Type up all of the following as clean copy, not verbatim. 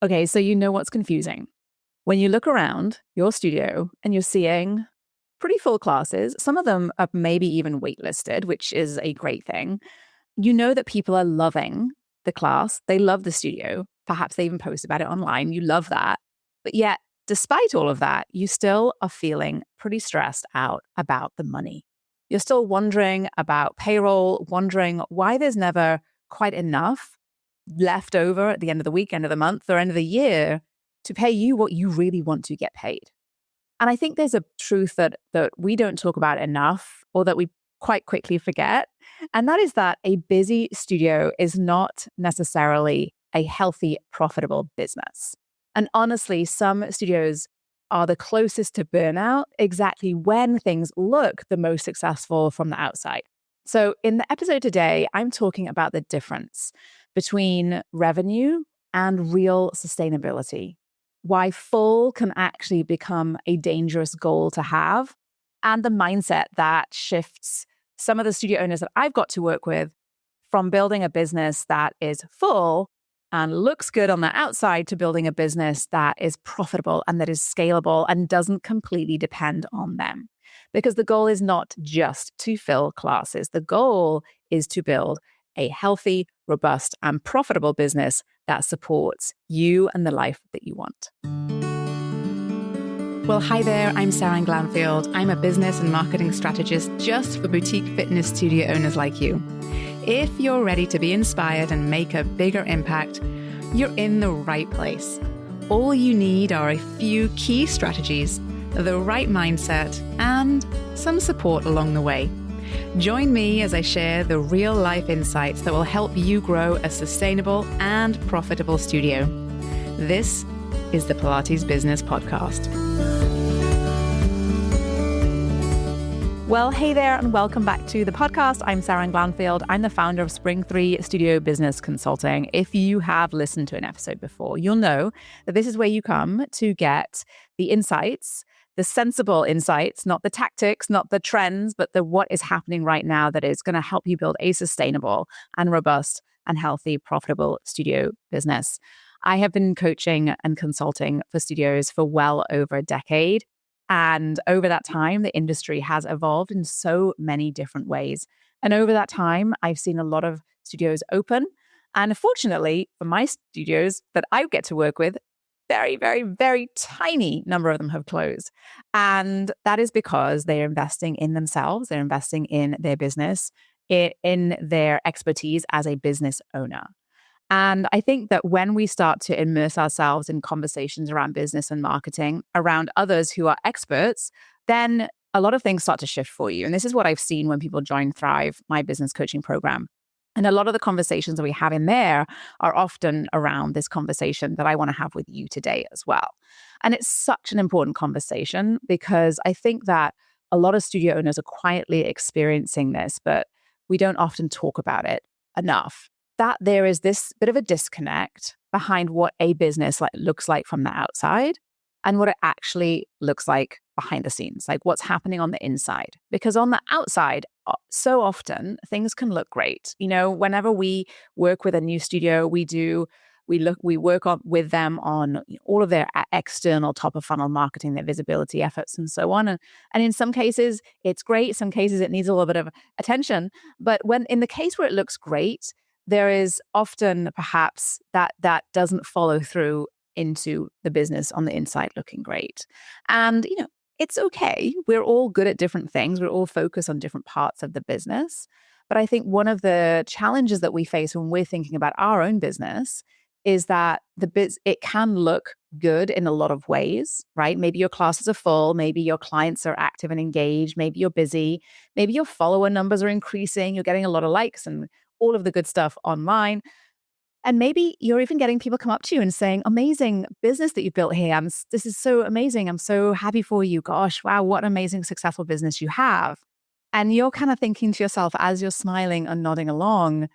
Okay, so you know what's confusing. When you look around your studio and you're seeing pretty full classes, some of them are maybe even waitlisted, which is a great thing. You know that people are loving the class. They love the studio. Perhaps they even post about it online. You love that. But yet, despite all of that, you still are feeling pretty stressed out about the money. You're still wondering about payroll, wondering why there's never quite enough left over at the end of the week, end of the month, or end of the year to pay you what you really want to get paid. And I think there's a truth that we don't talk about enough, or that we quite quickly forget. And that is that a busy studio is not necessarily a healthy, profitable business. And honestly, some studios are the closest to burnout exactly when things look the most successful from the outside. So in the episode today, I'm talking about the difference between revenue and real sustainability, why full can actually become a dangerous goal to have, and the mindset that shifts some of the studio owners that I've got to work with from building a business that is full and looks good on the outside to building a business that is profitable and that is scalable and doesn't completely depend on them. Because the goal is not just to fill classes. The goal is to build a healthy, robust, and profitable business that supports you and the life that you want. Well, hi there, I'm Seran Glanfield. I'm a business and marketing strategist just for boutique fitness studio owners like you. If you're ready to be inspired and make a bigger impact, you're in the right place. All you need are a few key strategies, the right mindset, and some support along the way. Join me as I share the real-life insights that will help you grow a sustainable and profitable studio. This is the Pilates Business Podcast. Well, hey there, and welcome back to the podcast. I'm Seran Glanfield. I'm the founder of Spring 3 Studio Business Consulting. If you have listened to an episode before, you'll know that this is where you come to get the insights, the sensible insights, not the tactics, not the trends, but the what is happening right now that is going to help you build a sustainable and robust and healthy, profitable studio business. I have been coaching and consulting for studios for well over a decade. And over that time, the industry has evolved in so many different ways. And over that time, I've seen a lot of studios open. And fortunately, for my studios that I get to work with, very, very, very tiny number of them have closed. And that is because they're investing in themselves. They're investing in their business, in their expertise as a business owner. And I think that when we start to immerse ourselves in conversations around business and marketing, around others who are experts, then a lot of things start to shift for you. And this is what I've seen when people join Thrive, my business coaching program. And a lot of the conversations that we have in there are often around this conversation that I want to have with you today as well. And it's such an important conversation because I think that a lot of studio owners are quietly experiencing this, but we don't often talk about it enough. That there is this bit of a disconnect behind what a business looks like from the outside and what it actually looks like behind the scenes, like what's happening on the inside. Because on the outside, so often things can look great. You know, whenever we work with a new studio, we work with them on all of their external top of funnel marketing, their visibility efforts and so on. And in some cases, it's great. Some cases it needs a little bit of attention. But when in the case where it looks great, there is often perhaps that doesn't follow through into the business on the inside looking great. And, you know, it's okay. We're all good at different things. We're all focused on different parts of the business. But I think one of the challenges that we face when we're thinking about our own business is that it can look good in a lot of ways, right? Maybe your classes are full. Maybe your clients are active and engaged. Maybe you're busy. Maybe your follower numbers are increasing. You're getting a lot of likes and all of the good stuff online. And maybe you're even getting people come up to you and saying, amazing business that you built here. This is so amazing. I'm so happy for you. Gosh, wow, what an amazing, successful business you have. And you're kind of thinking to yourself as you're smiling and nodding along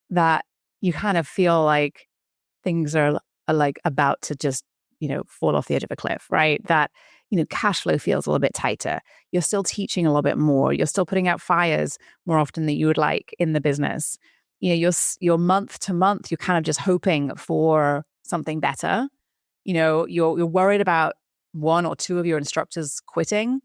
that you kind of feel like things are like about to just, fall off the edge of a cliff, right? That, cash flow feels a little bit tighter. You're still teaching a little bit more. You're still putting out fires more often than you would like in the business. You're month to month, you're kind of just hoping for something better. You're worried about one or two of your instructors quitting,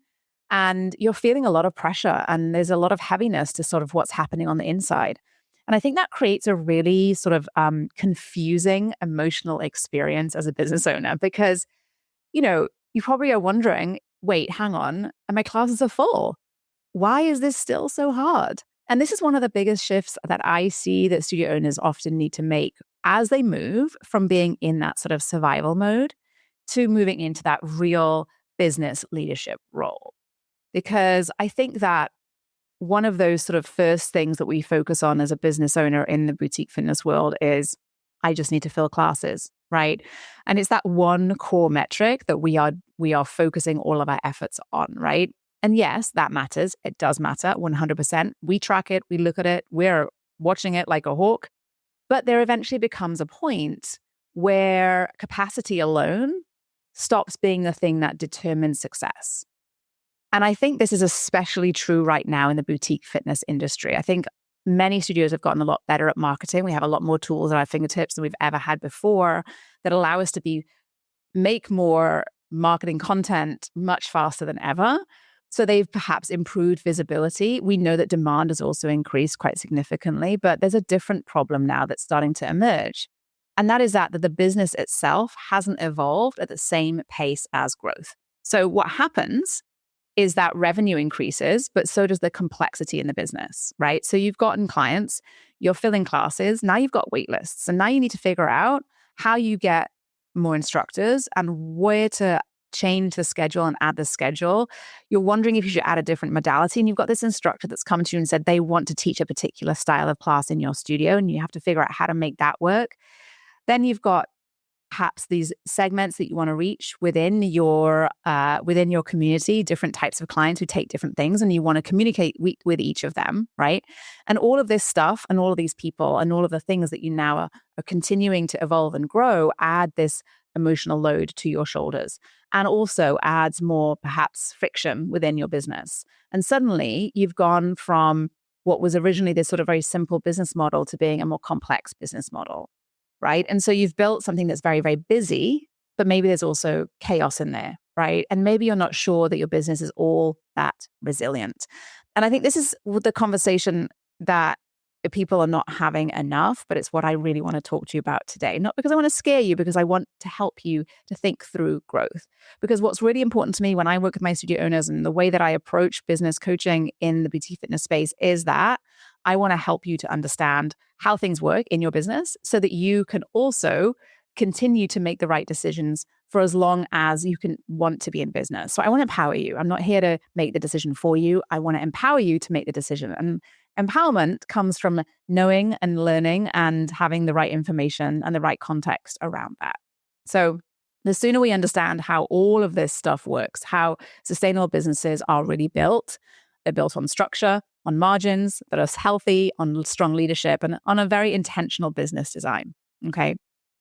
and you're feeling a lot of pressure, and there's a lot of heaviness to sort of what's happening on the inside. And I think that creates a really sort of confusing emotional experience as a business owner because, you probably are wondering, wait, hang on, and my classes are full. Why is this still so hard? And this is one of the biggest shifts that I see that studio owners often need to make as they move from being in that sort of survival mode to moving into that real business leadership role. Because I think that one of those sort of first things that we focus on as a business owner in the boutique fitness world is I just need to fill classes, right? And it's that one core metric that we are focusing all of our efforts on, right? And yes, that matters. It does matter 100%. We track it, we look at it, we're watching it like a hawk. But there eventually becomes a point where capacity alone stops being the thing that determines success. And I think this is especially true right now in the boutique fitness industry. I think many studios have gotten a lot better at marketing. We have a lot more tools at our fingertips than we've ever had before that allow us to make more marketing content much faster than ever. So they've perhaps improved visibility. We know that demand has also increased quite significantly, but there's a different problem now that's starting to emerge. And that is that the business itself hasn't evolved at the same pace as growth. So what happens is that revenue increases, but so does the complexity in the business, right? So you've gotten clients, you're filling classes, now you've got wait lists, and now you need to figure out how you get more instructors and where to change the schedule and add the schedule. You're wondering if you should add a different modality, and you've got this instructor that's come to you and said they want to teach a particular style of class in your studio, and you have to figure out how to make that work. Then you've got perhaps these segments that you want to reach within your community, different types of clients who take different things, and you want to communicate with each of them, right? And all of this stuff and all of these people and all of the things that you now are continuing to evolve and grow add this emotional load to your shoulders and also adds more perhaps friction within your business. And suddenly you've gone from what was originally this sort of very simple business model to being a more complex business model. Right. And so you've built something that's very, very busy, but maybe there's also chaos in there. Right. And maybe you're not sure that your business is all that resilient. And I think this is the conversation that people are not having enough, but it's what I really want to talk to you about today. Not because I want to scare you, because I want to help you to think through growth. Because what's really important to me when I work with my studio owners and the way that I approach business coaching in the boutique fitness space is that I want to help you to understand how things work in your business so that you can also continue to make the right decisions for as long as you can want to be in business. So I want to empower you. I'm not here to make the decision for you. I want to empower you to make the decision. And empowerment comes from knowing and learning and having the right information and the right context around that. So the sooner we understand how all of this stuff works, how sustainable businesses are really built, they're built on structure, on margins that are healthy, on strong leadership, and on a very intentional business design. Okay.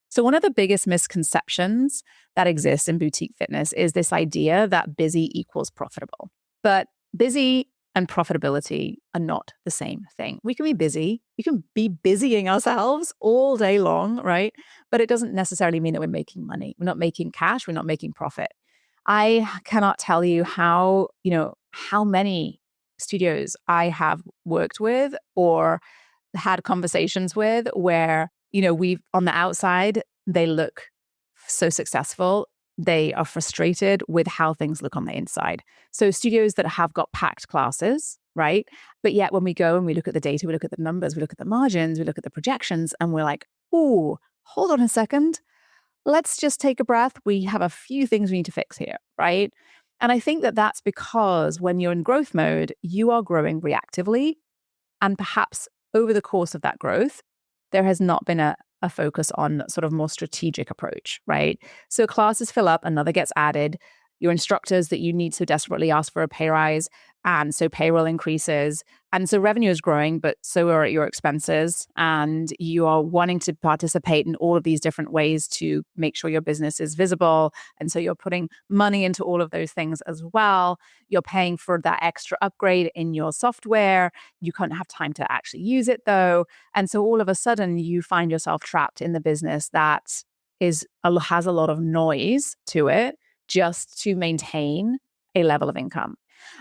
So one of the biggest misconceptions that exists in boutique fitness is this idea that busy equals profitable. But busy and profitability are not the same thing. We can be busy. We can be busying ourselves all day long, right? But it doesn't necessarily mean that we're making money. We're not making cash. We're not making profit. I cannot tell you how many studios I have worked with or had conversations with where, we've on the outside, they look so successful. They are frustrated with how things look on the inside. So studios that have got packed classes, right? But yet when we go and we look at the data, we look at the numbers, we look at the margins, we look at the projections, and we're like, oh, hold on a second. Let's just take a breath. We have a few things we need to fix here, right? And I think that that's because when you're in growth mode, you are growing reactively. And perhaps over the course of that growth, there has not been a focus on sort of more strategic approach, right? So classes fill up, another gets added. Your instructors that you need so desperately ask for a pay rise. And so payroll increases. And so revenue is growing, but so are your expenses. And you are wanting to participate in all of these different ways to make sure your business is visible. And so you're putting money into all of those things as well. You're paying for that extra upgrade in your software. You can't have time to actually use it though. And so all of a sudden you find yourself trapped in the business that has a lot of noise to it just to maintain a level of income.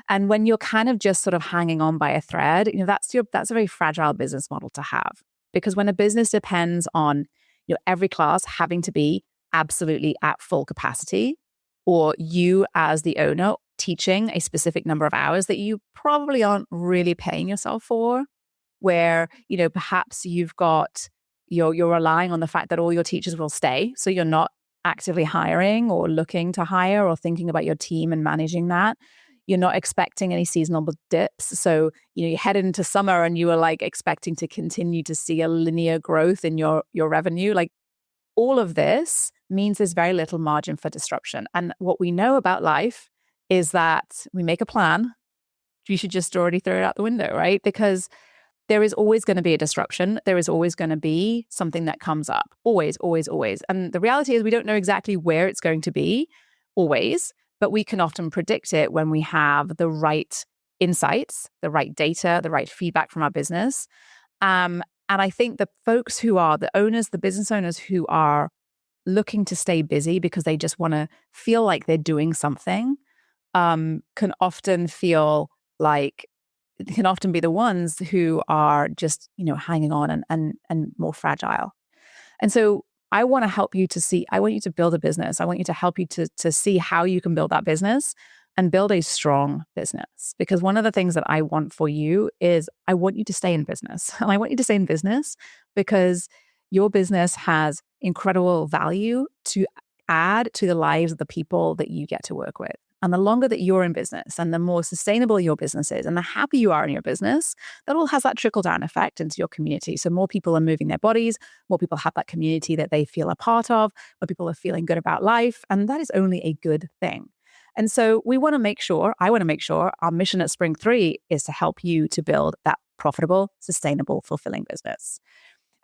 And when you're kind of just sort of hanging on by a thread, that's a very fragile business model to have. Because when a business depends on every class having to be absolutely at full capacity, or you as the owner teaching a specific number of hours that you probably aren't really paying yourself for, where perhaps you're relying on the fact that all your teachers will stay, so you're not actively hiring or looking to hire or thinking about your team and managing that. You're not expecting any seasonal dips. So, you head into summer and you are like expecting to continue to see a linear growth in your revenue. Like, all of this means there's very little margin for disruption. And what we know about life is that we make a plan. You should just already throw it out the window, right? Because there is always going to be a disruption. There is always going to be something that comes up. Always, always, always. And the reality is we don't know exactly where it's going to be, always, but we can often predict it when we have the right insights, the right data, the right feedback from our business. And I think the folks who are the owners, the business owners who are looking to stay busy because they just want to feel like they're doing something, can often be the ones who are just, hanging on and more fragile. And so I want you to build a business. I want you to help you to see how you can build that business and build a strong business. Because one of the things that I want for you is I want you to stay in business. And I want you to stay in business because your business has incredible value to add to the lives of the people that you get to work with. And the longer that you're in business and the more sustainable your business is and the happier you are in your business, that all has that trickle-down effect into your community. So more people are moving their bodies, more people have that community that they feel a part of, more people are feeling good about life, and that is only a good thing. And so I want to make sure our mission at Spring 3 is to help you to build that profitable, sustainable, fulfilling business.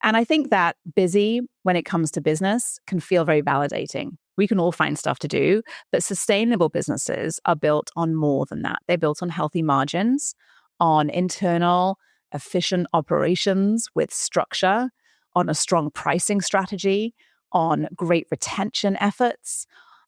And I think that busy when it comes to business can feel very validating. We can all find stuff to do, but sustainable businesses are built on more than that. They're built on healthy margins, on internal, efficient operations with structure, on a strong pricing strategy, on great retention efforts,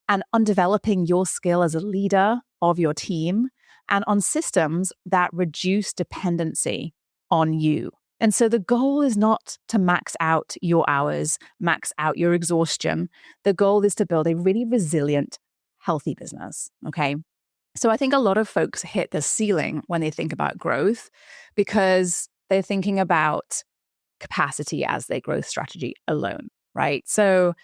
and on developing your skill as a leader of your team, and on systems that reduce dependency on you. And so the goal is not to max out your hours, max out your exhaustion. The goal is to build a really resilient, healthy business, okay? So I think a lot of folks hit the ceiling when they think about growth because they're thinking about capacity as their growth strategy alone, right? So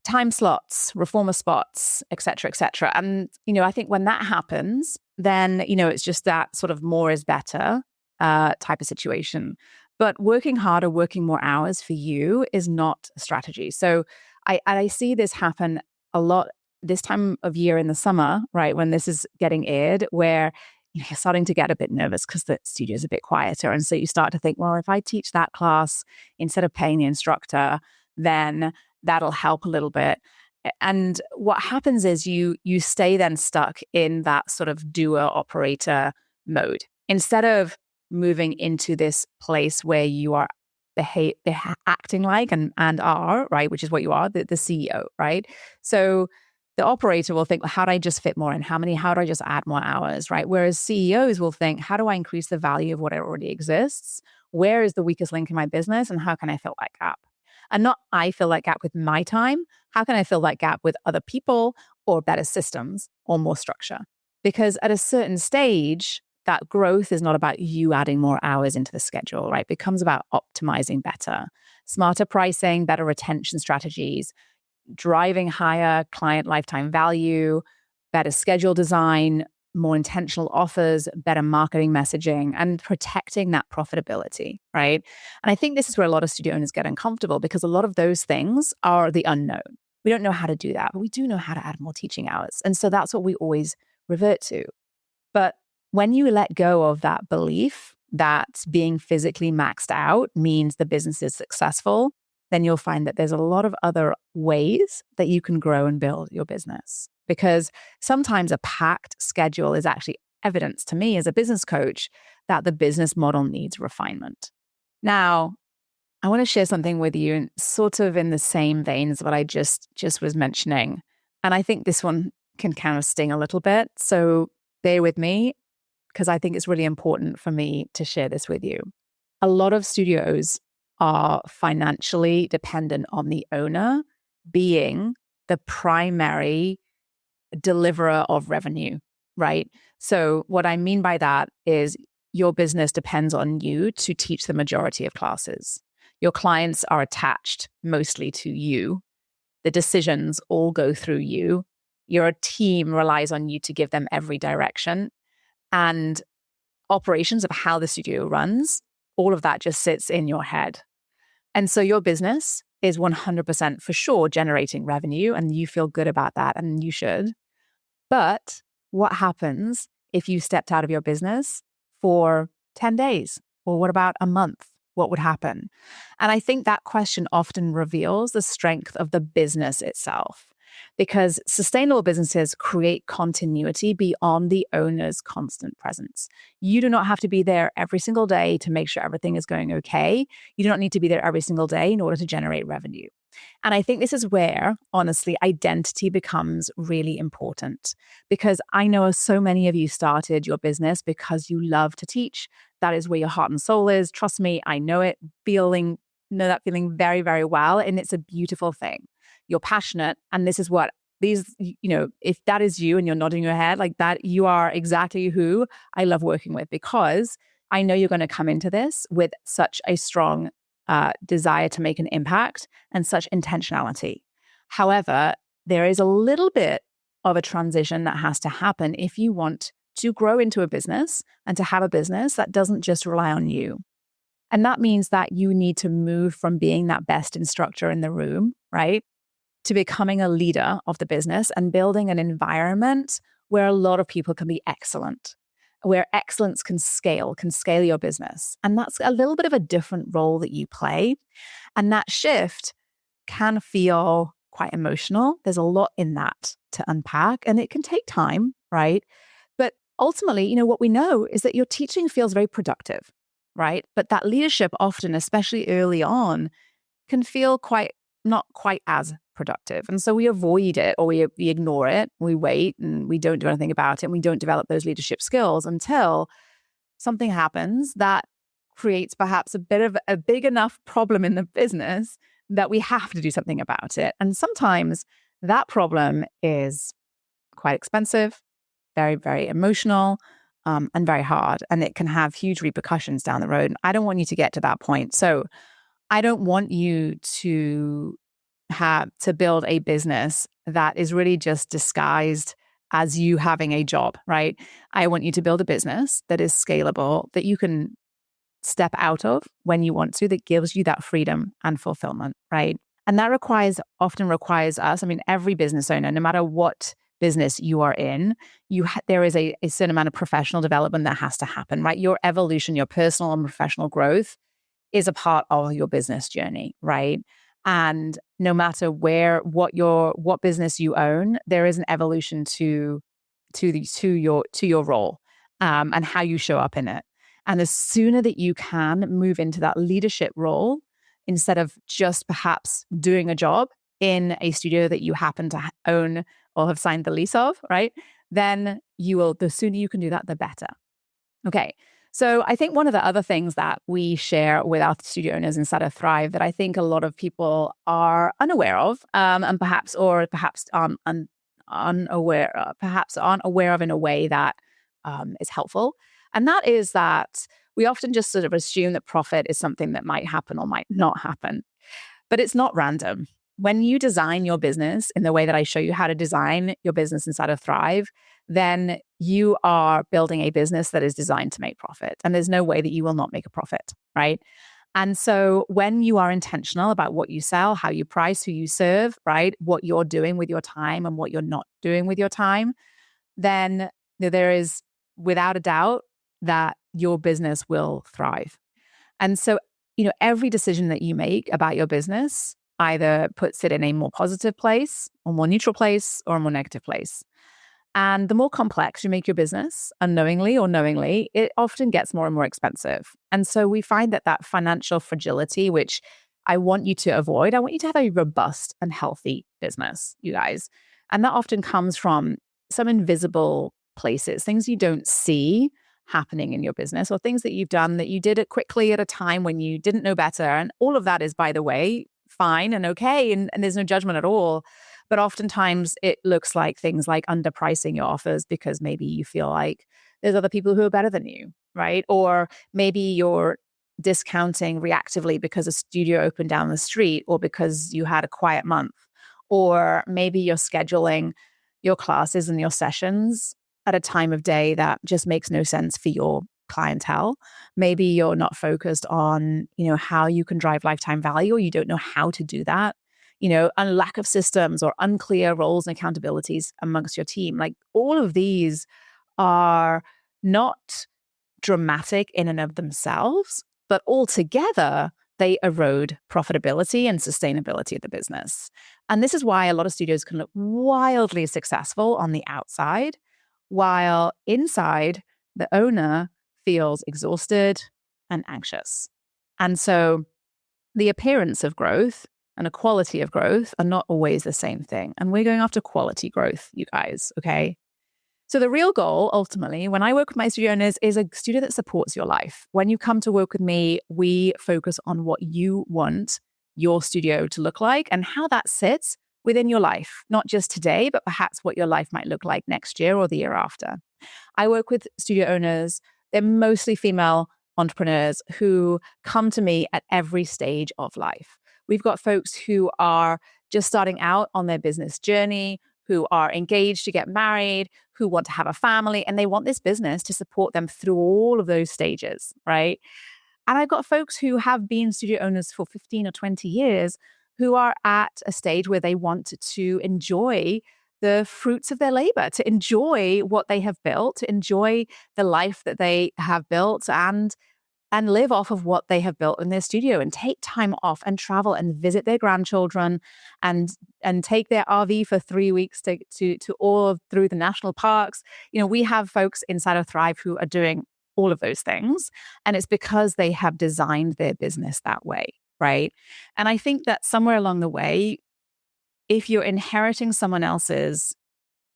time slots, reformer spots, et cetera, et cetera. And, I think when that happens, then, it's just that sort of more is better type of situation. But working harder, working more hours for you is not a strategy. So I see this happen a lot this time of year in the summer, right, when this is getting aired, where you're starting to get a bit nervous because the studio is a bit quieter. And so you start to think, well, if I teach that class instead of paying the instructor, then that'll help a little bit. And what happens is you stay then stuck in that sort of doer operator mode instead of moving into this place where you are acting like and are, right, which is what you are, the CEO, right? So the operator will think, well, how do I just fit more in? How do I just add more hours, right? Whereas CEOs will think, how do I increase the value of what already exists? Where is the weakest link in my business? And how can I fill that gap? And not I fill that gap with my time. How can I fill that gap with other people or better systems or more structure? Because at a certain stage, that growth is not about you adding more hours into the schedule, right? It becomes about optimizing better, smarter pricing, better retention strategies, driving higher client lifetime value, better schedule design, more intentional offers, better marketing messaging, and protecting that profitability, right? And I think this is where a lot of studio owners get uncomfortable because a lot of those things are the unknown. We don't know how to do that, but we do know how to add more teaching hours. And so that's what we always revert to. But when you let go of that belief that being physically maxed out means the business is successful, then you'll find that there's a lot of other ways that you can grow and build your business. Because sometimes a packed schedule is actually evidence to me as a business coach that the business model needs refinement. Now, I want to share something with you, sort of in the same vein as what I just was mentioning. And I think this one can kind of sting a little bit. So bear with me, because I think it's really important for me to share this with you. A lot of studios are financially dependent on the owner being the primary deliverer of revenue, right? So what I mean by that is your business depends on you to teach the majority of classes. Your clients are attached mostly to you. The decisions all go through you. Your team relies on you to give them every direction. And operations of how the studio runs, all of that just sits in your head. And so your business is 100% for sure generating revenue, and you feel good about that, and you should. But what happens if you stepped out of your business for 10 days? Or what about a month? What would happen? And I think that question often reveals the strength of the business itself, because sustainable businesses create continuity beyond the owner's constant presence. You do not have to be there every single day to make sure everything is going okay. You do not need to be there every single day in order to generate revenue. And I think this is where, honestly, identity becomes really important, because I know so many of you started your business because you love to teach. That is where your heart and soul is. Trust me, I know it, know that feeling very, very well. And it's a beautiful thing. You're passionate. And this is what if that is you and you're nodding your head like that, you are exactly who I love working with, because I know you're going to come into this with such a strong desire to make an impact and such intentionality. However, there is a little bit of a transition that has to happen if you want to grow into a business and to have a business that doesn't just rely on you. And that means that you need to move from being that best instructor in the room, right, to becoming a leader of the business and building an environment where a lot of people can be excellent, where excellence can scale your business. And that's a little bit of a different role that you play. And that shift can feel quite emotional. There's a lot in that to unpack, and it can take time, right? But ultimately, what we know is that your teaching feels very productive, right? But that leadership often, especially early on, can feel not quite as productive. And so we avoid it, or we ignore it, we wait, and we don't do anything about it, and we don't develop those leadership skills until something happens that creates perhaps a bit of a big enough problem in the business that we have to do something about it. And sometimes that problem is quite expensive, very, very emotional, and very hard. And it can have huge repercussions down the road. I don't want you to get to that point. So I don't want you to build a business that is really just disguised as you having a job, right? I want you to build a business that is scalable, that you can step out of when you want to, that gives you that freedom and fulfillment, right? And that often requires us, every business owner, no matter what business you are in, there is a certain amount of professional development that has to happen, right? Your evolution, your personal and professional growth is a part of your business journey, right? And no matter what business you own, there is an evolution to your role, and how you show up in it. And the sooner that you can move into that leadership role, instead of just perhaps doing a job in a studio that you happen to own or have signed the lease of, right? Then the sooner you can do that, the better. Okay. So I think one of the other things that we share with our studio owners inside of Thrive that I think a lot of people are unaware of, and perhaps aren't aware of in a way that is helpful. And that is that we often just sort of assume that profit is something that might happen or might not happen. But it's not random. When you design your business in the way that I show you how to design your business inside of Thrive, then you are building a business that is designed to make profit. And there's no way that you will not make a profit, right? And so when you are intentional about what you sell, how you price, who you serve, right? What you're doing with your time and what you're not doing with your time, then there is, without a doubt, that your business will thrive. And so, every decision that you make about your business either puts it in a more positive place, or more neutral place, or a more negative place. And the more complex you make your business, unknowingly or knowingly, it often gets more and more expensive. And so we find that financial fragility, which I want you to avoid, I want you to have a robust and healthy business, you guys. And that often comes from some invisible places, things you don't see happening in your business, or things that you've done that you did it quickly at a time when you didn't know better. And all of that is, by the way, fine and okay. And there's no judgment at all. But oftentimes it looks like things like underpricing your offers because maybe you feel like there's other people who are better than you, right? Or maybe you're discounting reactively because a studio opened down the street, or because you had a quiet month. Or maybe you're scheduling your classes and your sessions at a time of day that just makes no sense for your clientele. Maybe you're not focused on, how you can drive lifetime value, or you don't know how to do that. And lack of systems or unclear roles and accountabilities amongst your team. Like, all of these are not dramatic in and of themselves, but altogether they erode profitability and sustainability of the business. And this is why a lot of studios can look wildly successful on the outside, while inside the owner feels exhausted and anxious. And so the appearance of growth and a quality of growth are not always the same thing. And we're going after quality growth, you guys, okay? So the real goal, ultimately, when I work with my studio owners, is a studio that supports your life. When you come to work with me, we focus on what you want your studio to look like and how that sits within your life, not just today, but perhaps what your life might look like next year or the year after. I work with studio owners. They're mostly female entrepreneurs who come to me at every stage of life. We've got folks who are just starting out on their business journey, who are engaged to get married, who want to have a family, and they want this business to support them through all of those stages, right? And I've got folks who have been studio owners for 15 or 20 years who are at a stage where they want to enjoy the fruits of their labor, to enjoy what they have built, to enjoy the life that they have built, and live off of what they have built in their studio, and take time off and travel and visit their grandchildren, and take their RV for 3 weeks to all through the national parks. We have folks inside of Thrive who are doing all of those things, and it's because they have designed their business that way, right? And I think that somewhere along the way, if you're inheriting someone else's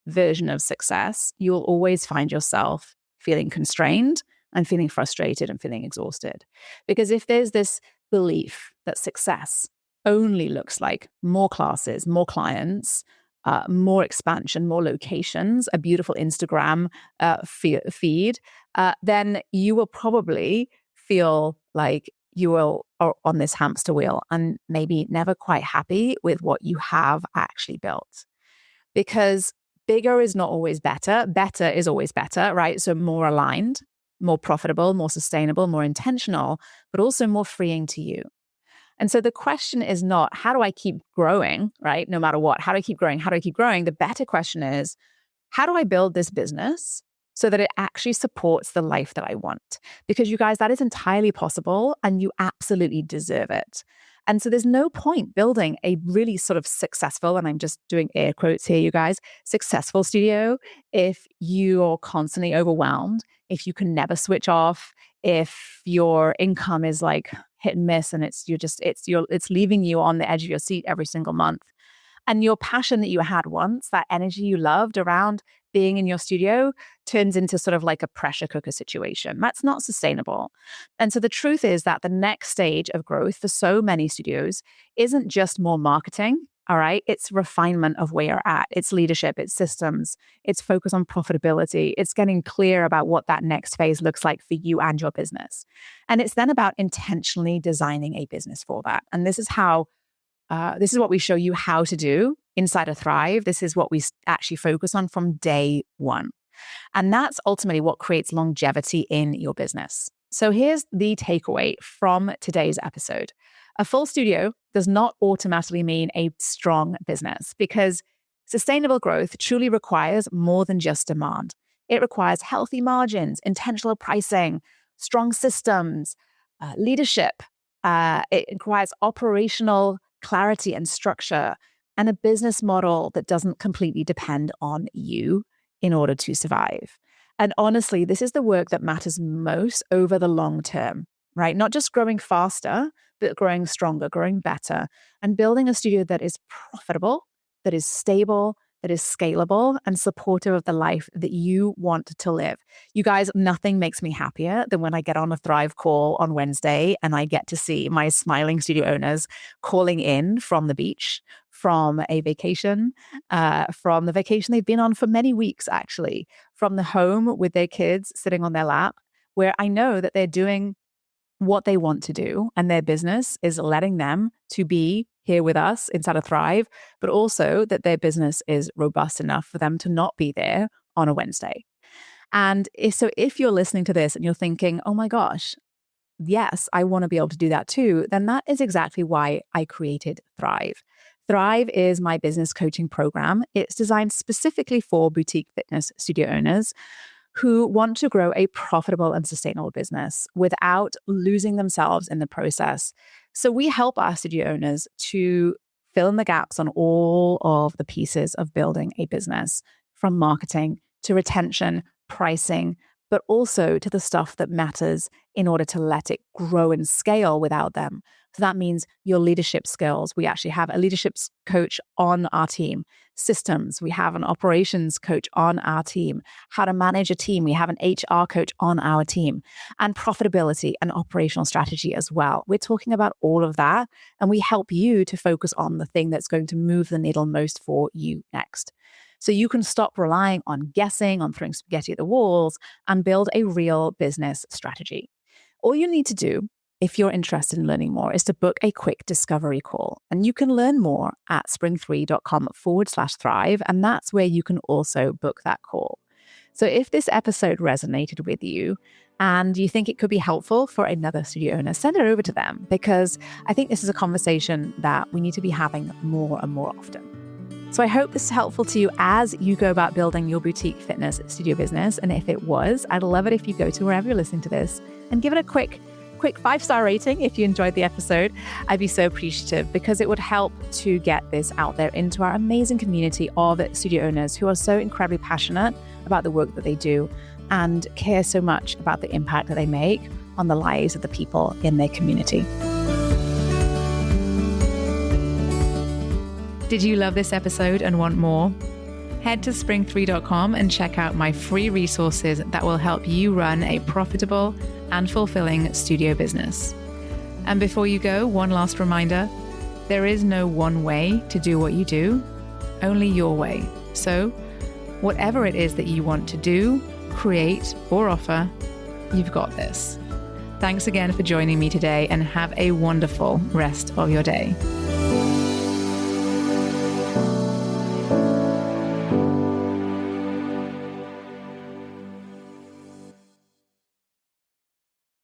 version of success, you'll always find yourself feeling constrained and feeling frustrated and feeling exhausted. Because if there's this belief that success only looks like more classes, more clients, more expansion, more locations, a beautiful Instagram feed, then you will probably feel like you are on this hamster wheel and maybe never quite happy with what you have actually built. Because bigger is not always better. Better is always better, right? So more aligned, more profitable, more sustainable, more intentional, but also more freeing to you. And so the question is not, how do I keep growing, right? No matter what, how do I keep growing? How do I keep growing? The better question is, how do I build this business so that it actually supports the life that I want? Because you guys, that is entirely possible, and you absolutely deserve it. And so there's no point building a really sort of successful, and I'm just doing air quotes here, you guys, successful studio if you're constantly overwhelmed, if you can never switch off, if your income is like hit and miss, and it's leaving you on the edge of your seat every single month. And your passion that you had once, that energy you loved around being in your studio, turns into sort of like a pressure cooker situation. That's not sustainable. And so the truth is that the next stage of growth for so many studios isn't just more marketing, all right? It's refinement of where you're at. It's leadership, it's systems, it's focus on profitability. It's getting clear about what that next phase looks like for you and your business. And it's then about intentionally designing a business for that. And this is what we show you how to do inside of Thrive. This is what we actually focus on from day one. And that's ultimately what creates longevity in your business. So here's the takeaway from today's episode. A full studio does not automatically mean a strong business, because sustainable growth truly requires more than just demand. It requires healthy margins, intentional pricing, strong systems, leadership. It requires operational clarity and structure, and a business model that doesn't completely depend on you, in order to survive. And honestly, this is the work that matters most over the long term, right? Not just growing faster, but growing stronger, growing better, and building a studio that is profitable, that is stable, that is scalable, and supportive of the life that you want to live. You guys, nothing makes me happier than when I get on a Thrive call on Wednesday and I get to see my smiling studio owners calling in from the beach, from a vacation, from the vacation they've been on for many weeks, actually, from the home with their kids sitting on their lap, where I know that they're doing what they want to do and their business is letting them to be here with us inside of Thrive, but also that their business is robust enough for them to not be there on a Wednesday. And if you're listening to this and you're thinking, oh my gosh, yes, I want to be able to do that too, then that is exactly why I created Thrive. Thrive is my business coaching program. It's designed specifically for boutique fitness studio owners who want to grow a profitable and sustainable business without losing themselves in the process. So we help our studio owners to fill in the gaps on all of the pieces of building a business, from marketing to retention, pricing, but also to the stuff that matters in order to let it grow and scale without them. So that means your leadership skills. We actually have a leadership coach on our team. Systems, we have an operations coach on our team. How to manage a team, we have an HR coach on our team. And profitability and operational strategy as well. We're talking about all of that, and we help you to focus on the thing that's going to move the needle most for you next. So you can stop relying on guessing, on throwing spaghetti at the walls, and build a real business strategy. All you need to do, if you're interested in learning more, is to book a quick discovery call. And you can learn more at spring3.com/thrive. And that's where you can also book that call. So if this episode resonated with you and you think it could be helpful for another studio owner, send it over to them, because I think this is a conversation that we need to be having more and more often. So I hope this is helpful to you as you go about building your boutique fitness studio business. And if it was, I'd love it if you go to wherever you're listening to this and give it a quick 5-star rating if you enjoyed the episode. I'd be so appreciative, because it would help to get this out there into our amazing community of studio owners who are so incredibly passionate about the work that they do and care so much about the impact that they make on the lives of the people in their community. Did you love this episode and want more? Head to spring3.com and check out my free resources that will help you run a profitable and fulfilling studio business. And before you go, one last reminder, there is no one way to do what you do, only your way. So whatever it is that you want to do, create, or offer, you've got this. Thanks again for joining me today, and have a wonderful rest of your day.